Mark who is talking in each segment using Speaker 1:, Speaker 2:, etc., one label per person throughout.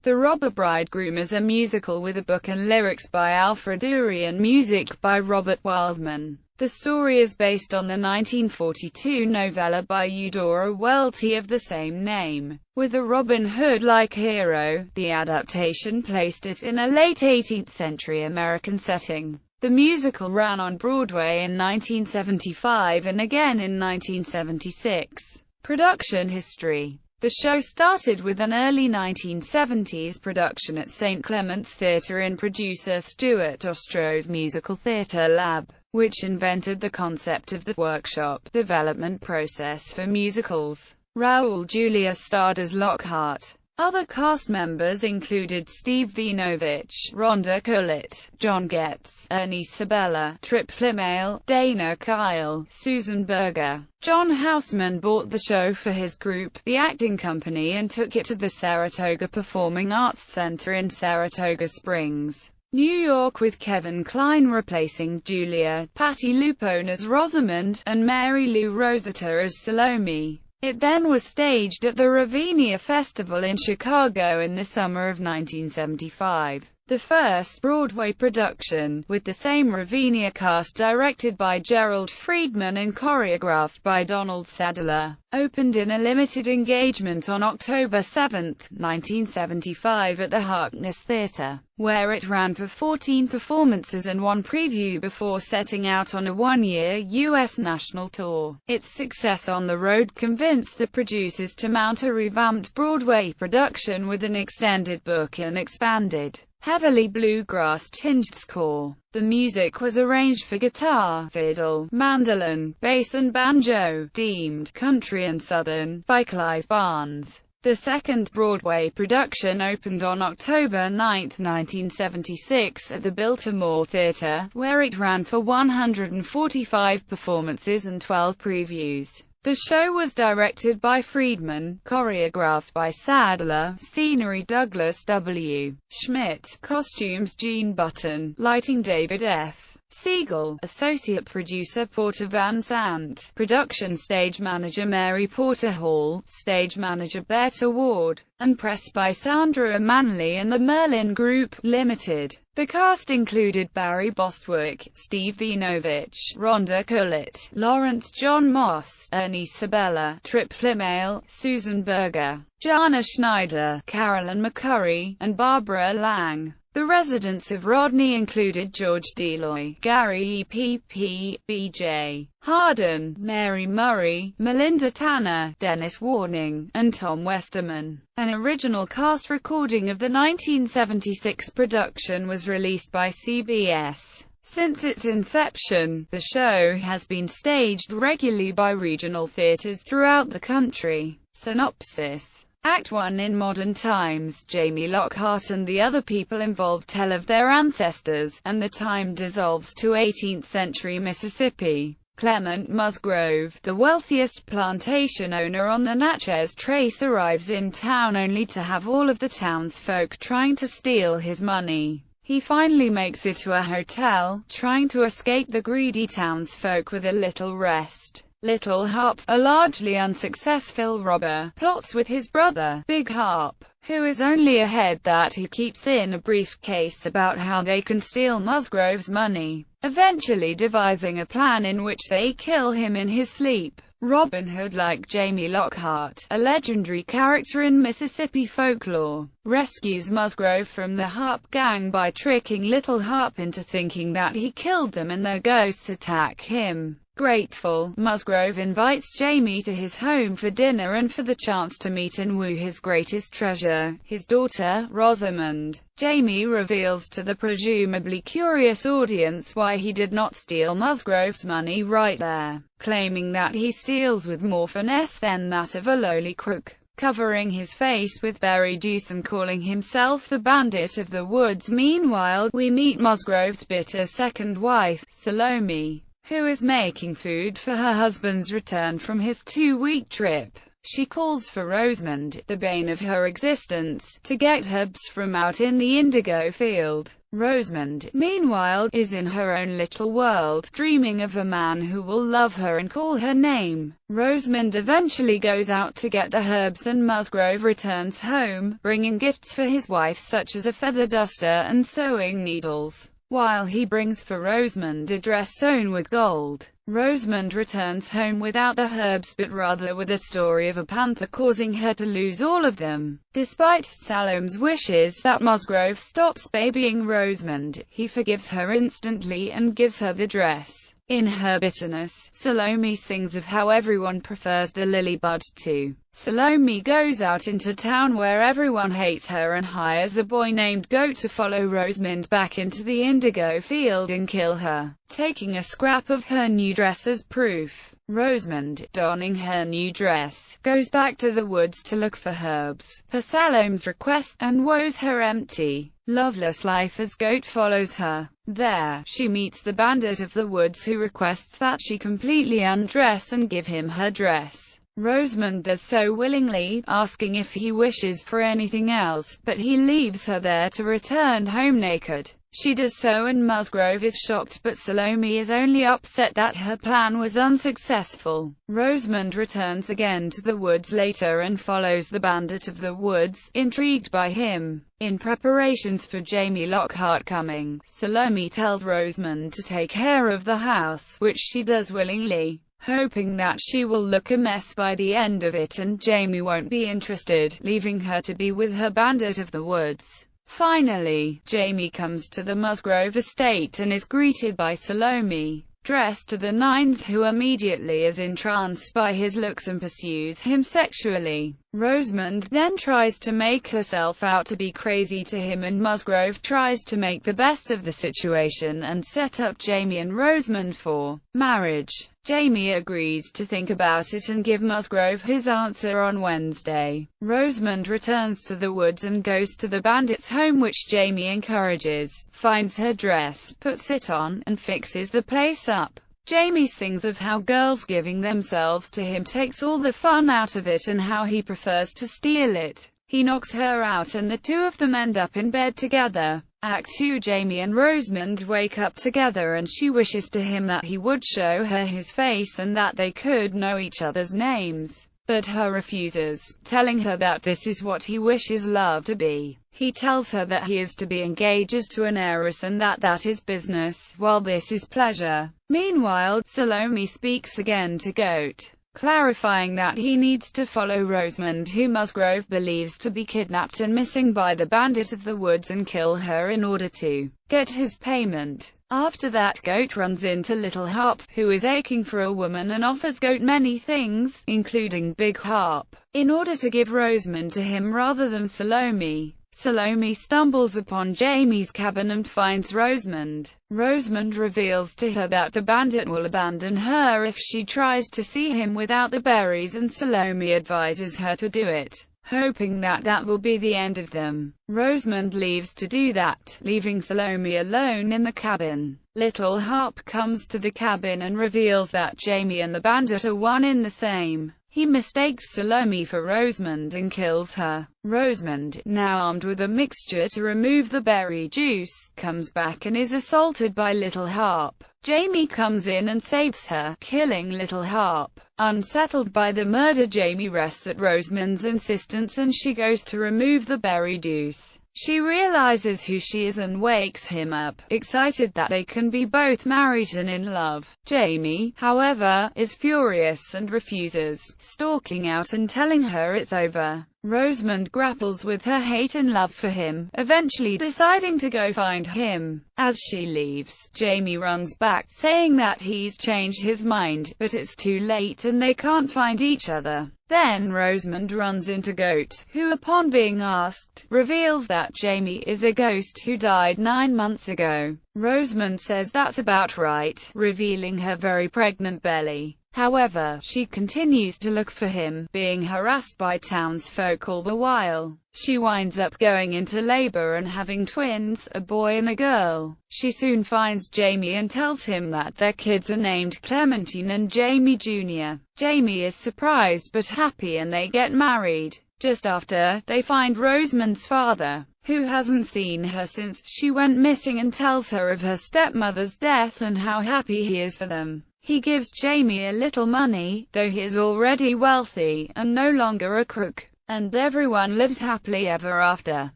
Speaker 1: The Robber Bridegroom is a musical with a book and lyrics by Alfred Uhry and music by Robert Wildman. The story is based on the 1942 novella by Eudora Welty of the same name. With a Robin Hood-like hero, the adaptation placed it in a late 18th century American setting. The musical ran on Broadway in 1975 and again in 1976. Production history. The show started with an early 1970s production at St. Clement's Theatre in producer Stuart Ostro's Musical Theatre Lab, which invented the concept of the workshop development process for musicals. Raul Julia starred as Lockhart. Other cast members included Steve Vinovich, Rhonda Cullett, John Getz, Ernie Sabella, Trip Plimail, Dana Kyle, Susan Berger. John Houseman bought the show for his group, the acting company, and took it to the Saratoga Performing Arts Center in Saratoga Springs, New York, with Kevin Kline replacing Julia, Patti LuPone as Rosamund, and Mary Lou Rosetta as Salome. It then was staged at the Ravinia Festival in Chicago in the summer of 1975. The first Broadway production, with the same Ravinia cast, directed by Gerald Friedman and choreographed by Donald Sadler, opened in a limited engagement on October 7, 1975 at the Harkness Theatre, where it ran for 14 performances and one preview before setting out on a one-year U.S. national tour. Its success on the road convinced the producers to mount a revamped Broadway production with an extended book and expanded, heavily bluegrass-tinged score. The music was arranged for guitar, fiddle, mandolin, bass and banjo, deemed country and southern, by Clive Barnes. The second Broadway production opened on October 9, 1976 at the Biltmore Theatre, where it ran for 145 performances and 12 previews. The show was directed by Friedman, choreographed by Sadler, scenery Douglas W. Schmidt, costumes Gene Button, lighting David F. Siegel, associate producer Porter Van Sant, production stage manager Mary Porter Hall, stage manager Bette Ward, and press by Sandra Manley and the Merlin Group, Limited. The cast included Barry Bostwick, Steve Vinovich, Rhonda Cullett, Lawrence John Moss, Ernie Sabella, Trip Plimail, Susan Berger, Jana Schneider, Carolyn McCurry, and Barbara Lang. The residents of Rodney included George Deloy, Gary E.P.P., B.J. Harden, Mary Murray, Melinda Tanner, Dennis Warning, and Tom Westerman. An original cast recording of the 1976 production was released by CBS. Since its inception, the show has been staged regularly by regional theaters throughout the country. Synopsis. Act 1. In modern times, Jamie Lockhart and the other people involved tell of their ancestors, and the time dissolves to 18th century Mississippi. Clement Musgrove, the wealthiest plantation owner on the Natchez Trace, arrives in town only to have all of the townsfolk trying to steal his money. He finally makes it to a hotel, trying to escape the greedy townsfolk with a little rest. Little Harp, a largely unsuccessful robber, plots with his brother, Big Harp, who is only a head that he keeps in a briefcase, about how they can steal Musgrove's money, eventually devising a plan in which they kill him in his sleep. Robin Hood, like Jamie Lockhart, a legendary character in Mississippi folklore, rescues Musgrove from the Harp gang by tricking Little Harp into thinking that he killed them and their ghosts attack him. Grateful, Musgrove invites Jamie to his home for dinner and for the chance to meet and woo his greatest treasure, his daughter, Rosamund. Jamie reveals to the presumably curious audience why he did not steal Musgrove's money right there, claiming that he steals with more finesse than that of a lowly crook, covering his face with berry juice and calling himself the Bandit of the Woods. Meanwhile, we meet Musgrove's bitter second wife, Salome, who is making food for her husband's return from his 2-week trip. She calls for Rosamund, the bane of her existence, to get herbs from out in the indigo field. Rosamund, meanwhile, is in her own little world, dreaming of a man who will love her and call her name. Rosamund eventually goes out to get the herbs and Musgrove returns home, bringing gifts for his wife such as a feather duster and sewing needles, while he brings for Rosamund a dress sewn with gold. Rosamund returns home without the herbs but rather with a story of a panther causing her to lose all of them. Despite Salome's wishes that Musgrove stops babying Rosamund, he forgives her instantly and gives her the dress. In her bitterness, Salome sings of how everyone prefers the lily bud to. Salome goes out into town where everyone hates her and hires a boy named Goat to follow Rosamund back into the indigo field and kill her, taking a scrap of her new dress as proof. Rosamund, donning her new dress, goes back to the woods to look for herbs, per Salome's request, and woes her empty, loveless life as Goat follows her. There, she meets the bandit of the woods who requests that she completely undress and give him her dress. Rosamund does so willingly, asking if he wishes for anything else, but he leaves her there to return home naked. She does so and Musgrove is shocked, but Salome is only upset that her plan was unsuccessful. Rosamund returns again to the woods later and follows the bandit of the woods, intrigued by him. In preparations for Jamie Lockhart coming, Salome tells Rosamund to take care of the house, which she does willingly, hoping that she will look a mess by the end of it and Jamie won't be interested, leaving her to be with her bandit of the woods. Finally, Jamie comes to the Musgrove estate and is greeted by Salome, dressed to the nines, who immediately is entranced by his looks and pursues him sexually. Rosamund then tries to make herself out to be crazy to him and Musgrove tries to make the best of the situation and set up Jamie and Rosamund for marriage. Jamie agrees to think about it and give Musgrove his answer on Wednesday. Rosamund returns to the woods and goes to the bandit's home, which Jamie encourages, finds her dress, puts it on, and fixes the place up. Jamie sings of how girls giving themselves to him takes all the fun out of it and how he prefers to steal it. He knocks her out and the two of them end up in bed together. Act 2. Jamie and Rosamund wake up together and she wishes to him that he would show her his face and that they could know each other's names. But he refuses, telling her that this is what he wishes love to be. He tells her that he is to be engaged to an heiress and that is business, while this is pleasure. Meanwhile, Salome speaks again to Goat, clarifying that he needs to follow Rosamund, who Musgrove believes to be kidnapped and missing by the bandit of the woods, and kill her in order to get his payment. After that, Goat runs into Little Harp, who is aching for a woman and offers Goat many things, including Big Harp, in order to give Rosamund to him rather than Salome. Salome stumbles upon Jamie's cabin and finds Rosamund. Rosamund reveals to her that the bandit will abandon her if she tries to see him without the berries, and Salome advises her to do it, hoping that that will be the end of them. Rosamund leaves to do that, leaving Salome alone in the cabin. Little Harp comes to the cabin and reveals that Jamie and the bandit are one in the same. He mistakes Salome for Rosamund and kills her. Rosamund, now armed with a mixture to remove the berry juice, comes back and is assaulted by Little Harp. Jamie comes in and saves her, killing Little Harp. Unsettled by the murder, Jamie rests at Rosamund's insistence and she goes to remove the berry juice. She realizes who she is and wakes him up, excited that they can be both married and in love. Jamie, however, is furious and refuses, stalking out and telling her it's over. Rosamund grapples with her hate and love for him, eventually deciding to go find him. As she leaves, Jamie runs back, saying that he's changed his mind, but it's too late and they can't find each other. Then Rosamund runs into Goat, who upon being asked, reveals that Jamie is a ghost who died 9 months ago. Rosamund says that's about right, revealing her very pregnant belly. However, she continues to look for him, being harassed by townsfolk all the while. She winds up going into labor and having twins, a boy and a girl. She soon finds Jamie and tells him that their kids are named Clementine and Jamie Jr. Jamie is surprised but happy and they get married. Just after, they find Rosamund's father, who hasn't seen her since she went missing, and tells her of her stepmother's death and how happy he is for them. He gives Jamie a little money, though he is already wealthy, and no longer a crook, and everyone lives happily ever after.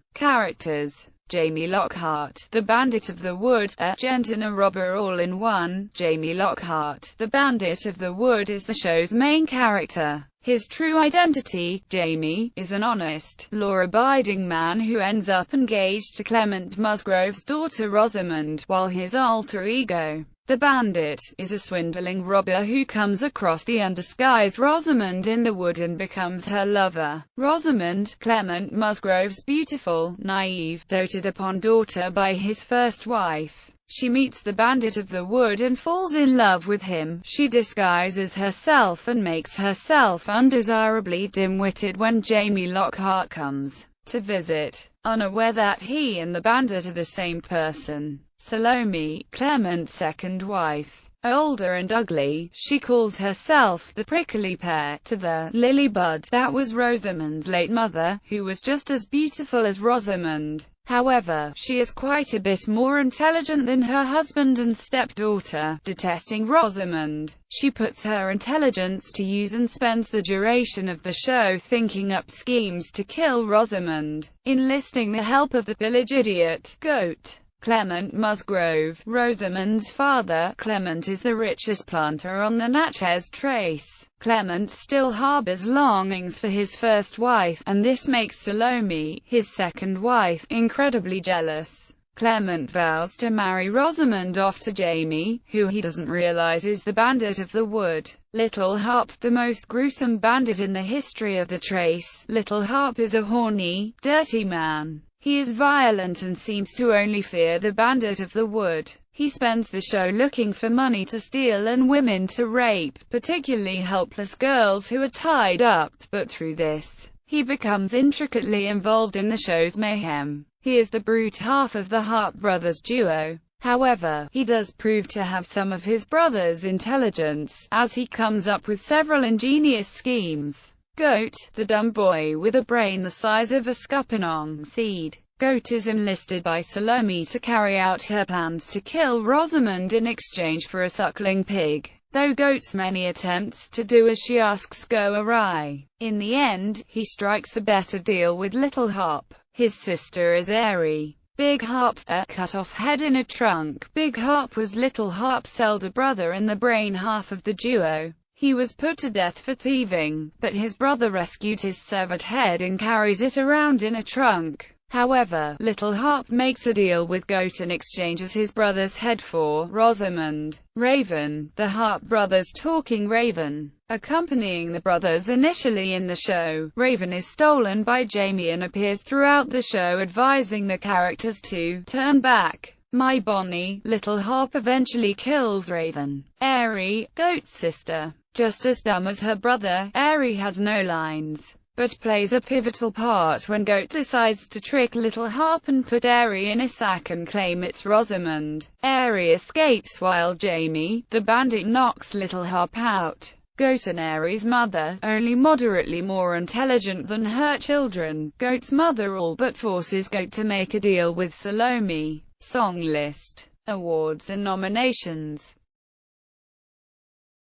Speaker 1: Characters: Jamie Lockhart, the Bandit of the Wood, a gent and a robber all in one. Jamie Lockhart, the Bandit of the Wood, is the show's main character. His true identity, Jamie, is an honest, law-abiding man who ends up engaged to Clement Musgrove's daughter Rosamund, while his alter ego, the Bandit, is a swindling robber who comes across the undisguised Rosamund in the wood and becomes her lover. Rosamund, Clement Musgrove's beautiful, naive, doted-upon daughter by his first wife. She meets the Bandit of the Wood and falls in love with him. She disguises herself and makes herself undesirably dim-witted when Jamie Lockhart comes to visit, unaware that he and the Bandit are the same person. Salome, Clement's second wife. Older and ugly, she calls herself the prickly pear, to the lily bud that was Rosamund's late mother, who was just as beautiful as Rosamund. However, she is quite a bit more intelligent than her husband and stepdaughter. Detesting Rosamund, she puts her intelligence to use and spends the duration of the show thinking up schemes to kill Rosamund, enlisting the help of the village idiot, Goat. Clement Musgrove, Rosamund's father. Clement is the richest planter on the Natchez Trace. Clement still harbors longings for his first wife, and this makes Salome, his second wife, incredibly jealous. Clement vows to marry Rosamund off to Jamie, who he doesn't realize is the Bandit of the Wood. Little Harp, the most gruesome bandit in the history of the Trace. Little Harp is a horny, dirty man. He is violent and seems to only fear the Bandit of the Wood. He spends the show looking for money to steal and women to rape, particularly helpless girls who are tied up, but through this, he becomes intricately involved in the show's mayhem. He is the brute half of the Harp brothers duo. However, he does prove to have some of his brother's intelligence, as he comes up with several ingenious schemes. Goat, the dumb boy with a brain the size of a scuppernong seed. Goat is enlisted by Salome to carry out her plans to kill Rosamund in exchange for a suckling pig. Though Goat's many attempts to do as she asks go awry, in the end, he strikes a better deal with Little Harp. His sister is Airy. Big Harp, a cut-off head in a trunk. Big Harp was Little Harp's elder brother and the brain half of the duo. He was put to death for thieving, but his brother rescued his severed head and carries it around in a trunk. However, Little Harp makes a deal with Goat and exchanges his brother's head for Rosamund. Raven, the Harp brothers' talking raven. Accompanying the brothers initially in the show, Raven is stolen by Jamie and appears throughout the show advising the characters to turn back. My Bonnie, Little Harp eventually kills Raven. Airy, Goat's sister. Just as dumb as her brother, Airy has no lines, but plays a pivotal part when Goat decides to trick Little Harp and put Airy in a sack and claim it's Rosamund. Airy escapes while Jamie, the bandit, knocks Little Harp out. Goat and Airy's mother, only moderately more intelligent than her children. Goat's mother all but forces Goat to make a deal with Salome. Song list. Awards and nominations.